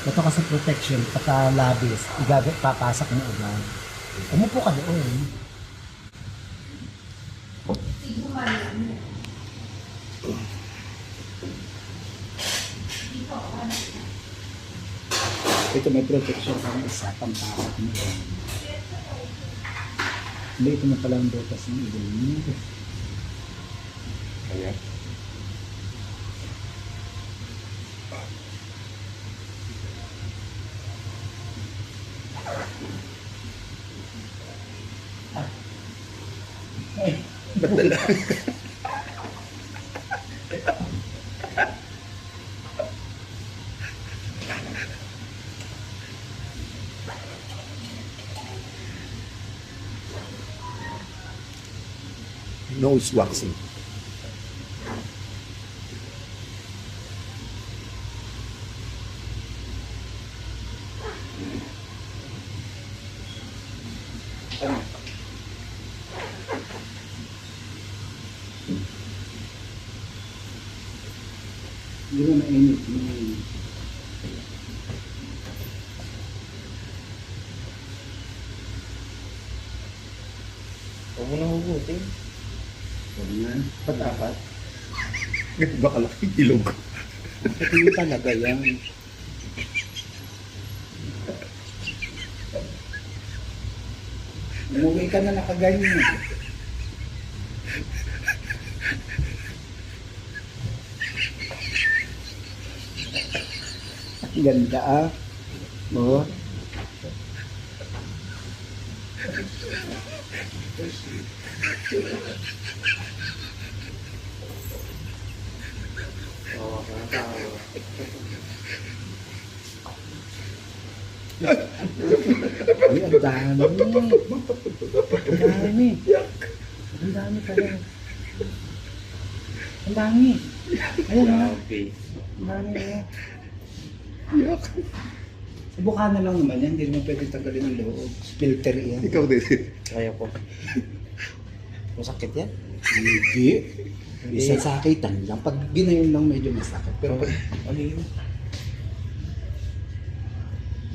Ito kasi protection, pagka labis, papasak mo ulan. Umupo ka doon. Ito may protection kang isa, pampakat mo. Hindi, ito na pala ang butas ng ilong. Ayan. Ba't dala? Nose waxing. Hindi mo mainit. Huwag mo na hugutin. Huwag nga. Patapat. Baka laki ilog. Ito yung talaga yan. Umuwi ka na nakaganyan. Ganda ah. Oo. Ay, ang dami. Ang dami. Ang dami pala. Ang dami. Ayan na. Ang dami na. Yak. Buka na lang naman yan. Hindi naman pwede tagalin ng loob. Filter yan. Ikaw din. Kaya po. Masakit yan? Hindi. Isa sakitan lang. Pag ginayon lang medyo masakit. Pero pag Ano yun?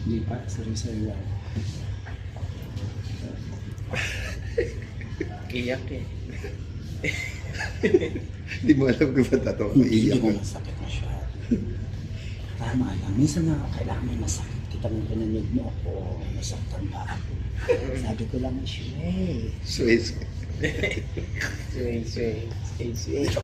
hindi pa. Sorry lang. Iyak eh. Hindi mo alam kung ba't ito. Hindi Iyak. mo masakit masyado. Tama lang. Minsan na kailangan may masakit. Kita mo pinanood mo ako. Masaktan ba ako? Sabi ko lang, Shuey. Swiss. Sway, sway. Sway, sway.